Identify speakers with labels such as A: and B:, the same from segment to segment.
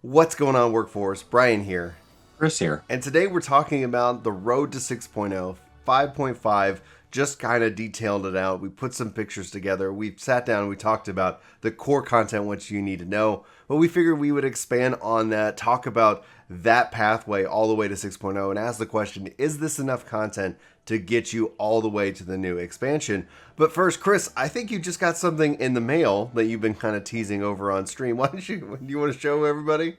A: What's going on, Workforce? Brian here.
B: Chris here.
A: And today we're talking about the road to 6.0, 5.5, just kind of detailed it out. We put some pictures together. We sat down and we talked about the core content, which you need to know. But we figured we would expand on that, talk about that pathway all the way to 6.0, and ask the question, is this enough content to get you all the way to the new expansion? But first, Chris, I think you just got something in the mail that you've been kind of teasing over on stream. Why don't do you want to show everybody?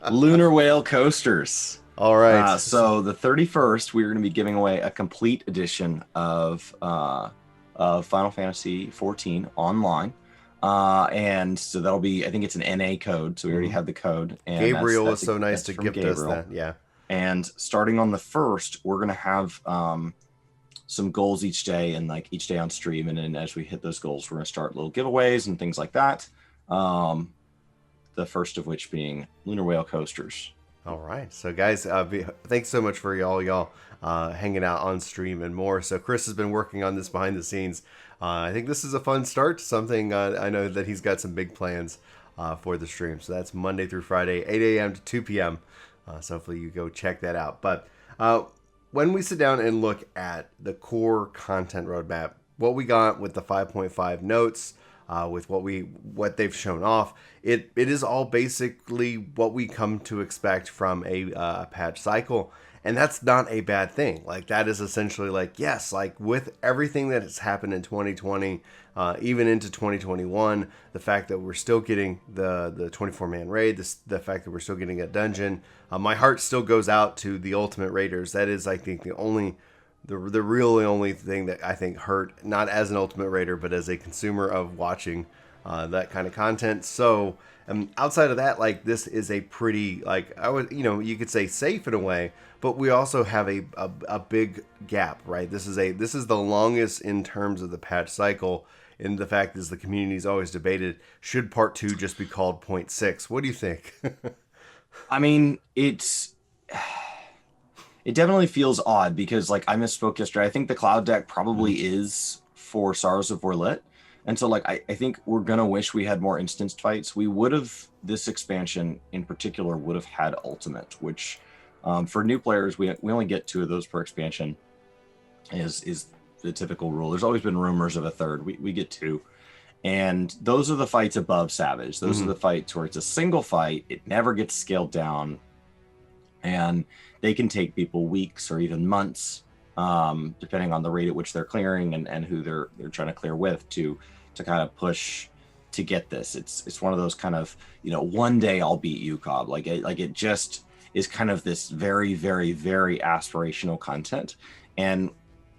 B: Lunar Whale coasters.
A: All right.
B: So the 31st, we're going to be giving away a complete edition of Final Fantasy XIV Online. And so that'll be, I think it's an NA code. So we already have the code. And
A: Gabriel was so nice to gift us that. Yeah.
B: And starting on the 1st, we're going to have some goals each day and like each day on stream. And then as we hit those goals, we're going to start little giveaways and things like that. The first of which being Lunar Whale coasters.
A: All right. So, guys, thanks so much for y'all hanging out on stream and more. So, Chris has been working on this behind the scenes. I think this is a fun start to something. I know that he's got some big plans for the stream. So, that's Monday through Friday, 8 a.m. to 2 p.m. So, hopefully you go check that out. But when we sit down and look at the core content roadmap, what we got with the 5.5 notes, with what they've shown off, it is all basically what we come to expect from a patch cycle, and that's not a bad thing. Like, that is essentially like, yes, like with everything that has happened in 2020, even into 2021, the fact that we're still getting the 24-man raid, the fact that we're still getting a dungeon, my heart still goes out to the Ultimate Raiders. That is, I think, the really only thing that I think hurt, not as an Ultimate Raider, but as a consumer of watching that kind of content. So outside of that, like, this is a pretty, like, you could say safe in a way, but we also have a big gap, right? This is the longest in terms of the patch cycle. And the fact is, the community's always debated, should part 2 just be called 0.6? What do you think?
B: I mean, it definitely feels odd because, like, I misspoke yesterday. I think the cloud deck probably is for Sorrows of Warlit. And so, like, I think we're going to wish we had more instanced fights. We would have, this expansion in particular, would have had Ultimate, which for new players, we only get 2 of those per expansion is the typical rule. There's always been rumors of a third. We get 2. And those are the fights above Savage. Those are the fights where it's a single fight. It never gets scaled down. And they can take people weeks or even months, depending on the rate at which they're clearing and who they're trying to clear with to kind of push to get this. It's one of those kind of, one day I'll beat you, Cobb. Like it just is kind of this very, very, very aspirational content. And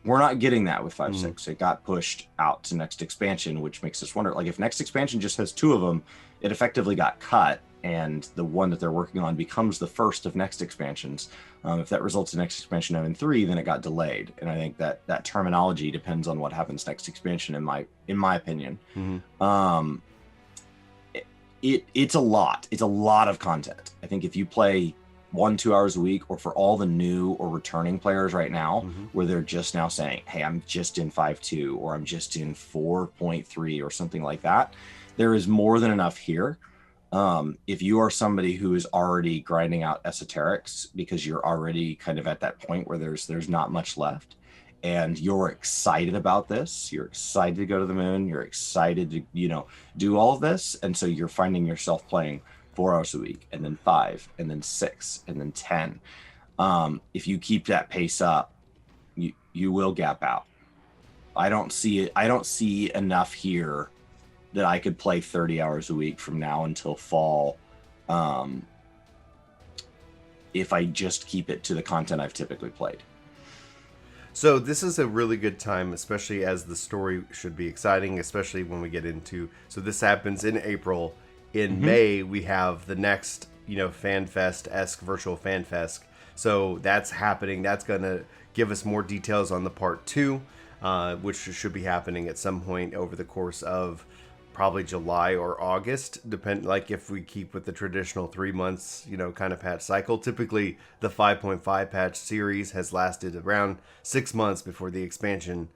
B: we're not getting that with 5.6. It got pushed out to next expansion, which makes us wonder, like, if next expansion just has 2 of them, it effectively got cut. And the one that they're working on becomes the first of next expansions. If that results in next expansion having 3, then it got delayed. And I think that terminology depends on what happens next expansion, in my opinion. It's a lot. It's a lot of content. I think if you play 1-2 hours a week, or for all the new or returning players right now, where they're just now saying, hey, I'm just in 5.2 or I'm just in 4.3 or something like that, there is more than enough here. If you are somebody who is already grinding out esoterics because you're already kind of at that point where there's not much left, and you're excited about this, you're excited to go to the moon, you're excited to, do all of this. And so you're finding yourself playing 4 hours a week, and then 5, and then 6, and then 10. If you keep that pace up, you will gap out. I don't see enough here that I could play 30 hours a week from now until fall, if I just keep it to the content I've typically played.
A: So this is a really good time, especially as the story should be exciting, especially when we get into... So this happens in April. In May, we have the next, FanFest-esque virtual FanFest. So that's happening. That's going to give us more details on the part 2, which should be happening at some point over the course of probably July or August, like if we keep with the traditional 3 months, kind of patch cycle. Typically, the 5.5 patch series has lasted around 6 months before the expansion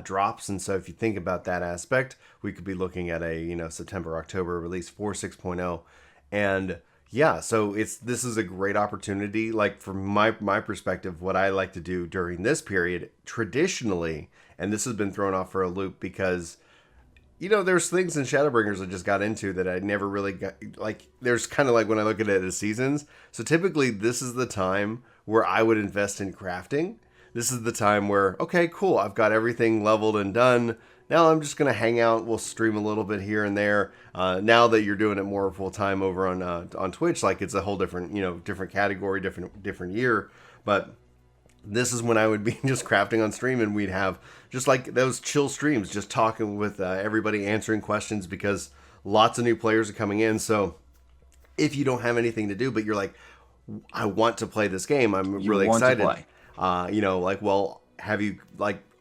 A: drops. And so if you think about that aspect, we could be looking at a September October release for 6.0. And yeah, so this is a great opportunity. Like from my perspective, what I like to do during this period traditionally, and this has been thrown off for a loop because there's things in Shadowbringers I just got into that I never really got. Like, there's kind of like when I look at it as seasons. So typically, this is the time where I would invest in crafting. This is the time where, okay, cool, I've got everything leveled and done. Now I'm just gonna hang out. We'll stream a little bit here and there. Now that you're doing it more full time over on Twitch, like it's a whole different different category, different year. But this is when I would be just crafting on stream, and we'd have just like those chill streams, just talking with everybody, answering questions because lots of new players are coming in. So if you don't have anything to do, but you're like, I want to play this game, I'm really excited. Well, have you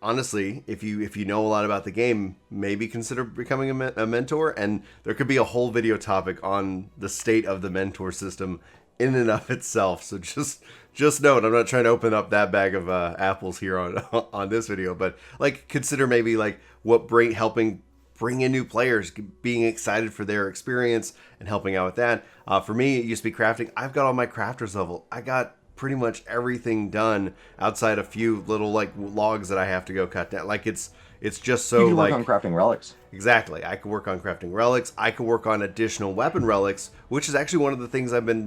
A: honestly, if you know a lot about the game, maybe consider becoming a mentor. And there could be a whole video topic on the state of the mentor system in and of itself. So just note, I'm not trying to open up that bag of apples here on this video, but consider maybe helping bring in new players, being excited for their experience and helping out with that. For me, it used to be crafting. I've got all my crafters level. I got pretty much everything done outside a few little logs that I have to go cut down. It's just so
B: you can work on crafting relics.
A: Exactly. I could work on crafting relics. I could work on additional weapon relics, which is actually one of the things I've been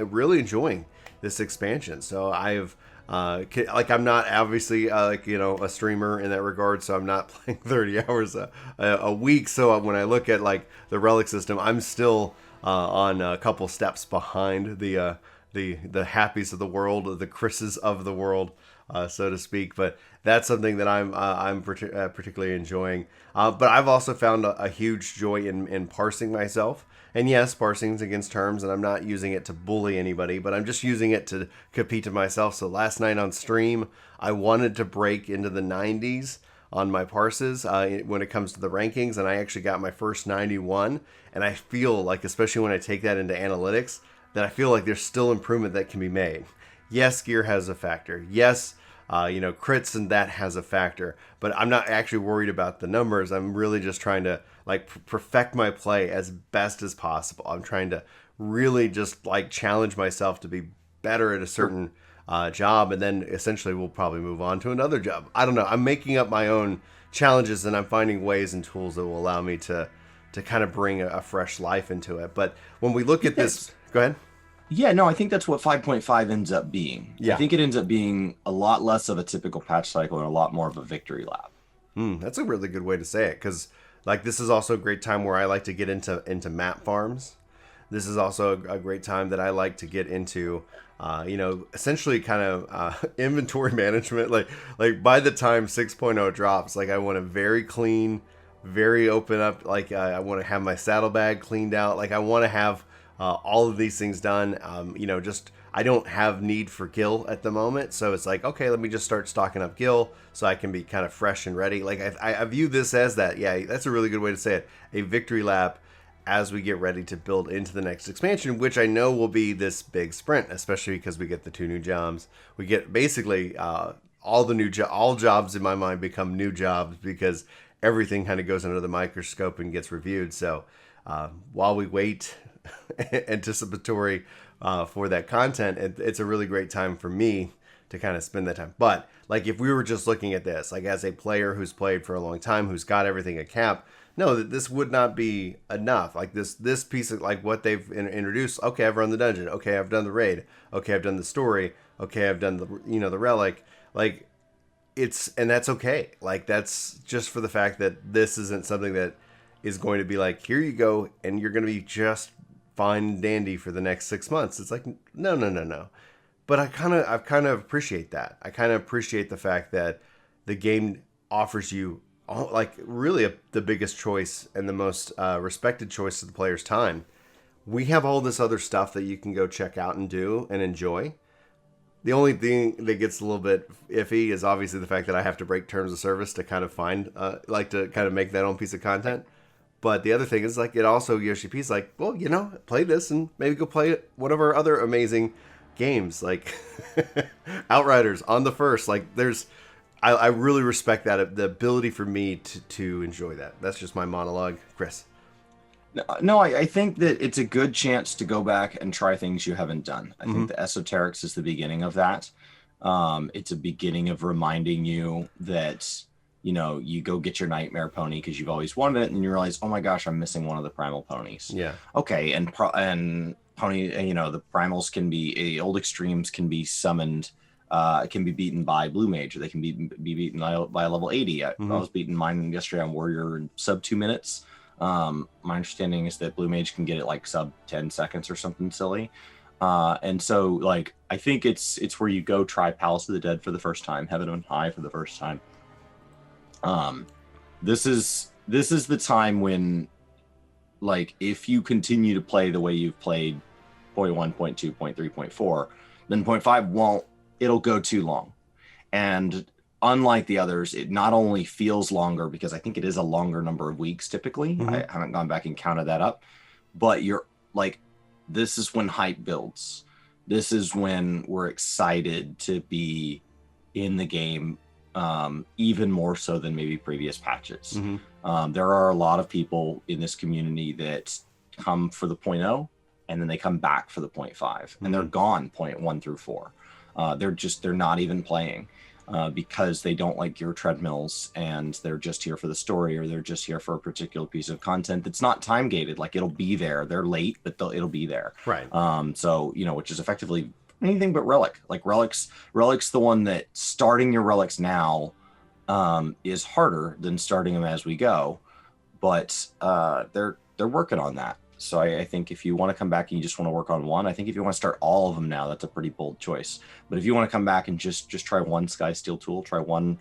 A: really enjoying this expansion. So I'm not obviously a streamer in that regard, so I'm not playing 30 hours a week. So when I look at the relic system, I'm still on a couple steps behind the Happies of the world, the Chris's of the world, so to speak. But that's something that I'm particularly enjoying. But I've also found a huge joy in parsing myself. And yes, parsing's against terms, and I'm not using it to bully anybody, but I'm just using it to compete to myself. So last night on stream, I wanted to break into the 90s on my parses when it comes to the rankings, and I actually got my first 91. And I feel like, especially when I take that into analytics, that I feel like there's still improvement that can be made. Yes, gear has a factor. Yes, crits and that has a factor. But I'm not actually worried about the numbers. I'm really just trying to perfect my play as best as possible. I'm trying to really just challenge myself to be better at a certain job, and then essentially we'll probably move on to another job. I don't know. I'm making up my own challenges, and I'm finding ways and tools that will allow me to kind of bring a fresh life into it. But when we look at this, go ahead.
B: Yeah, no, I think that's what 5.5 ends up being.
A: Yeah.
B: I think it ends up being a lot less of a typical patch cycle and a lot more of a victory lap.
A: That's a really good way to say it, because this is also a great time where I like to get into map farms. This is also a great time that I like to get into, essentially kind of inventory management. Like by the time 6.0 drops, I want a very clean, very open up. I want to have my saddlebag cleaned out. I want to have all of these things done. I don't have need for gil at the moment, so it's okay, let me just start stocking up gil so I can be kind of fresh and ready. I view this as that. Yeah, that's a really good way to say it. A victory lap as we get ready to build into the next expansion, which I know will be this big sprint, especially because we get the 2 new jobs. We get basically all jobs in my mind become new jobs because everything kind of goes under the microscope and gets reviewed. So while we wait anticipatory for that content, it's a really great time for me to kind of spend that time. But if we were just looking at this as a player who's played for a long time, who's got everything at cap, no, that this would not be enough. This piece of what they've introduced. Okay, I've run the dungeon. Okay, I've done the raid. Okay, I've done the story. Okay, I've done the relic. And that's okay. That's just for the fact that this isn't something that is going to be here you go, and you're going to be just fine and dandy for the next 6 months. It's no. But I kind of appreciate that. I kind of appreciate the fact that the game offers you really the biggest choice and the most respected choice of the player's time. We have all this other stuff that you can go check out and do and enjoy. The only thing that gets a little bit iffy is obviously the fact that I have to break terms of service to kind of find, to kind of make that own piece of content. But the other thing is, it also, Yoshi P's well, play this and maybe go play one of our other amazing games, Outriders on the first. I really respect that, the ability for me to enjoy that. That's just my monologue. Chris.
B: No, I think that it's a good chance to go back and try things you haven't done. I think the esoterics is the beginning of that. It's a beginning of reminding you that, you know, you go get your nightmare pony because you've always wanted it, and you realize, oh my gosh, I'm missing one of the primal ponies.
A: Yeah.
B: Okay, and pony, you know, the primals can be old extremes can be summoned. Can be beaten by Blue Mage, or they can be beaten by a level 80. I was beating mine yesterday on Warrior in sub 2 minutes. My understanding is that Blue Mage can get it like sub 10 seconds or something silly. And so, like, I think it's where you go try Palace of the Dead for the first time, Heaven on High for the first time. This is the time when, like, if you continue to play the way you've played 0.1, 0.2, 0.3, 0.4, then 0.5 won't. It'll go too long. And unlike the others, it not only feels longer, because I think it is a longer number of weeks typically. I haven't gone back and counted that up, but you're like, this is when hype builds. This is when we're excited to be in the game, even more so than maybe previous patches. There are a lot of people in this community that come for the 0.0 and then they come back for the 0.5 and they're gone 0.1 through 4. They're not even playing because they don't like your treadmills, and they're just here for the story, or they're just here for a particular piece of content that's not time gated. Like, it'll be there. They're late, but it'll be there.
A: Right.
B: So, you know, which is effectively anything but Relic. Like, Relic's the one that starting your Relics now is harder than starting them as we go, but they're working on that. So I think if you want to come back and you just want to work on one, I think if you want to start all of them now, that's a pretty bold choice. But if you want to come back and just try one Sky Steel Tool, try one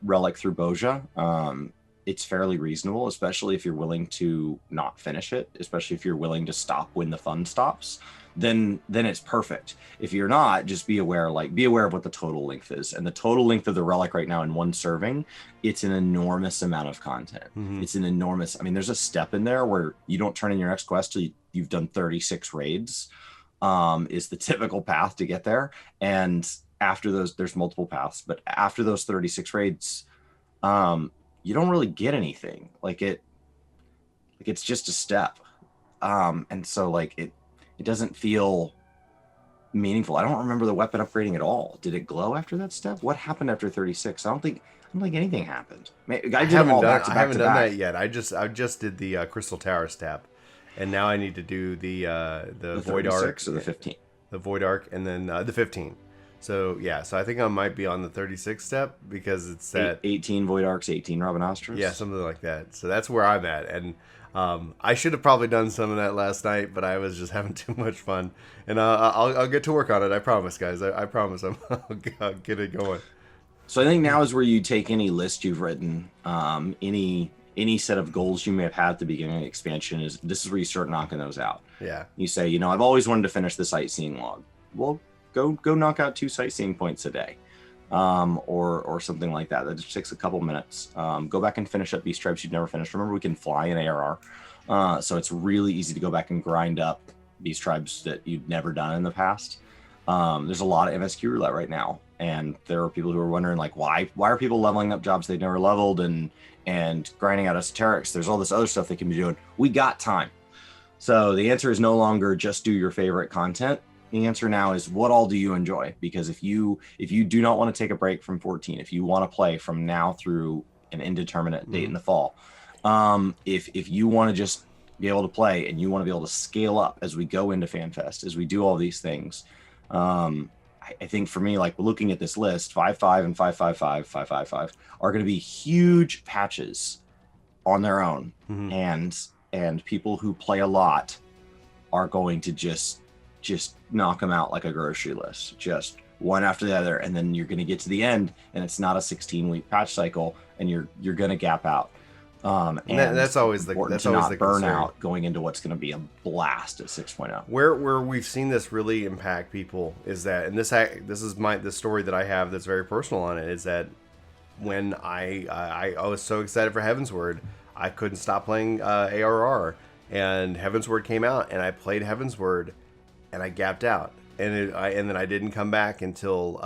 B: Relic through Boja, it's fairly reasonable, especially if you're willing to not finish it, especially if you're willing to stop when the fun stops. Then it's perfect. If you're not, just be aware of what the total length is. And the total length of the Relic right now in one serving, it's an enormous amount of content. It's an enormous, I mean, there's a step in there where you don't turn in your next quest till you've done 36 raids, is the typical path to get there. And after those, there's multiple paths, but after those 36 raids, you don't really get anything. It's just a step. And so like it doesn't feel meaningful. I don't remember the weapon upgrading at all. Did it glow after that step? What happened after 36? I don't think anything happened. I haven't done
A: that yet. I just did the Crystal Tower step, and now I need to do the Void Arc
B: or the 15.
A: The Void Arc, and then the 15. So yeah, so I think I might be on the 36 step because it's that
B: 18 Void Arcs, 18 Robin Ostras.
A: Yeah, something like that. So that's where I'm at, and I should have probably done some of that last night, but I was just having too much fun, and I'll get to work on it. I promise, guys. I promise. I'll get it going.
B: So I think now is where you take any list you've written, any set of goals you may have had at the beginning of the expansion. This is where you start knocking those out.
A: Yeah.
B: You say, you know, I've always wanted to finish the sightseeing log. Well, go knock out 2 sightseeing points a day, or something like that. That just takes a couple minutes. Go back and finish up Beast Tribes you've never finished. Remember, we can fly in ARR, so it's really easy to go back and grind up Beast Tribes that you've never done in the past. There's a lot of MSQ roulette right now, and there are people who are wondering, like, why are people leveling up jobs they've never leveled and grinding out esoterics? There's all this other stuff they can be doing. We got time. So the answer is no longer just do your favorite content. The answer now is, what all do you enjoy? Because if you do not want to take a break from 14, if you want to play from now through an indeterminate date in the fall, if you want to just be able to play and you want to be able to scale up as we go into FanFest, as we do all these things, I think for me, like, looking at this list, 5.5 and 5.5.5, 5.5.5 are going to be huge patches on their own, and people who play a lot are going to just knock them out like a grocery list, just one after the other, and then you're going to get to the end, and it's not a 16-week patch cycle, and you're going to gap out. And
A: that's always the
B: burn out going into what's going to be a blast at 6.0.
A: Where we've seen this really impact people is that, and this is the story that I have that's very personal on it, is that when I was so excited for Heavensward, I couldn't stop playing ARR, and Heavensward came out, and I played Heavensward, and I gapped out. and then I didn't come back until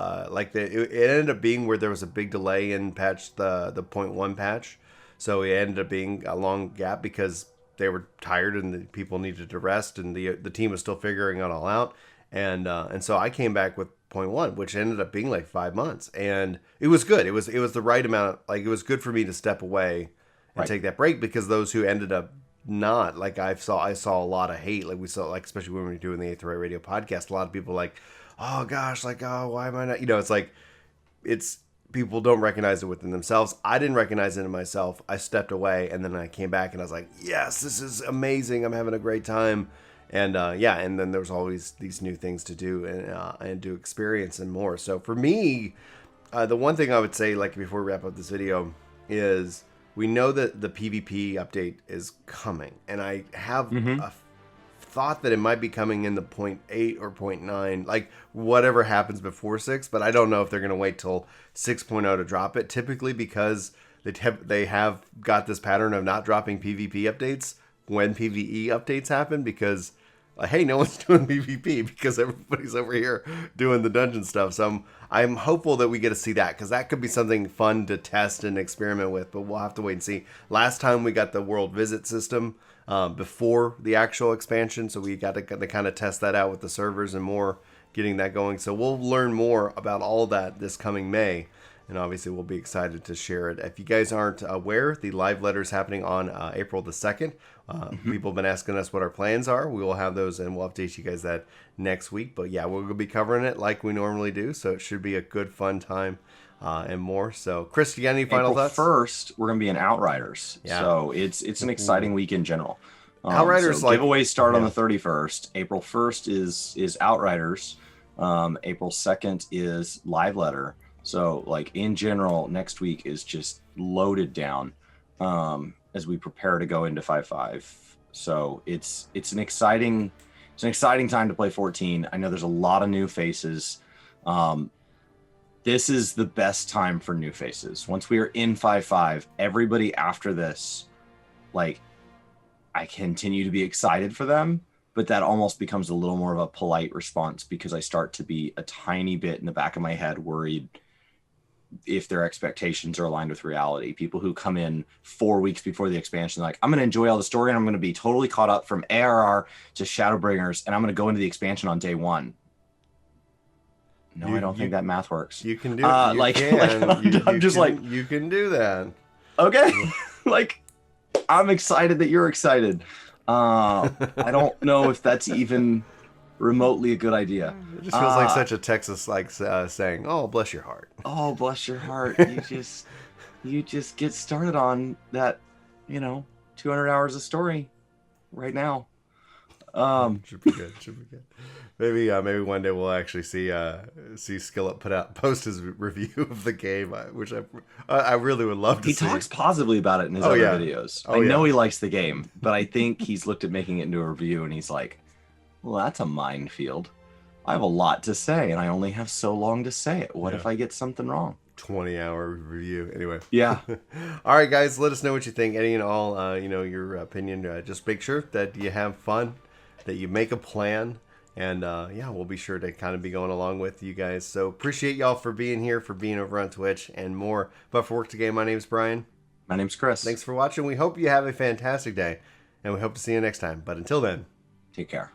A: it ended up being where there was a big delay in the point 1 patch, so it ended up being a long gap because they were tired and the people needed to rest, and the team was still figuring it all out, and so I came back with point 1, which ended up being like 5 months, and it was good. It was the right amount. Like, it was good for me to step away and take that break, because those who ended up not, like, I saw a lot of hate, like we saw, like, especially when we were doing the Eighth Ray Radio podcast, a lot of people like, oh gosh, like, oh, why am I not, it's like, it's, people don't recognize it within themselves. I didn't recognize it in myself. I stepped away, and then I came back and I was like, yes, this is amazing, I'm having a great time. And and then there's always these new things to do and to experience and more. So for me, the one thing I would say, like, before we wrap up this video, is we know that the PvP update is coming, and I have a thought that it might be coming in the 0.8 or 0.9, like whatever happens before 6, but I don't know if they're going to wait till 6.0 to drop it, typically because they have got this pattern of not dropping PvP updates when PvE updates happen, because hey, no one's doing PvP because everybody's over here doing the dungeon stuff. So I'm hopeful that we get to see that, because that could be something fun to test and experiment with, but we'll have to wait and see. Last time we got the world visit system before the actual expansion, so we got to kind of test that out with the servers and more, getting that going. So we'll learn more about all that this coming May. And obviously, we'll be excited to share it. If you guys aren't aware, the live letter is happening on April the 2nd. People have been asking us what our plans are. We will have those, and we'll update you guys that next week. But yeah, we're going to be covering it like we normally do. So it should be a good, fun time and more. So, Chris, you got any final thoughts?
B: April 1st, we're going to be in Outriders. Yeah. So it's an exciting week in general.
A: Outriders,
B: so giveaways start on the 31st. April 1st is Outriders. April 2nd is live letter. So, like, in general, next week is just loaded down as we prepare to go into 5.5. So it's an exciting time to play 14. I know there's a lot of new faces. This is the best time for new faces. Once we are in 5.5, everybody after this, like, I continue to be excited for them, but that almost becomes a little more of a polite response, because I start to be a tiny bit in the back of my head worried if their expectations are aligned with reality. People who come in 4 weeks before the expansion, like, I'm going to enjoy all the story and I'm going to be totally caught up from ARR to Shadowbringers, and I'm going to go into the expansion on day 1. No, I don't think that math works.
A: You can do it.
B: I'm just like,
A: you can do that.
B: Okay. Like, I'm excited that you're excited. I don't know if that's even remotely a good idea.
A: It just feels like such a Texas saying, oh, bless your heart.
B: Oh, bless your heart. You just get started on that, 200 hours of story right now.
A: Should be good. Maybe one day we'll actually see Skillet post his review of the game, which I really would love to see.
B: He talks positively about it in his other videos. I know he likes the game, but I think he's looked at making it into a review and he's like, well, that's a minefield. I have a lot to say, and I only have so long to say it. What if I get something wrong?
A: 20-hour review. Anyway.
B: Yeah.
A: All right, guys. Let us know what you think. Any and all, your opinion. Just make sure that you have fun, that you make a plan. And, we'll be sure to kind of be going along with you guys. So appreciate y'all for being here, for being over on Twitch and more. But for Work Together, my name's Brian.
B: My name's Chris.
A: Thanks for watching. We hope you have a fantastic day. And we hope to see you next time. But until then,
B: take care.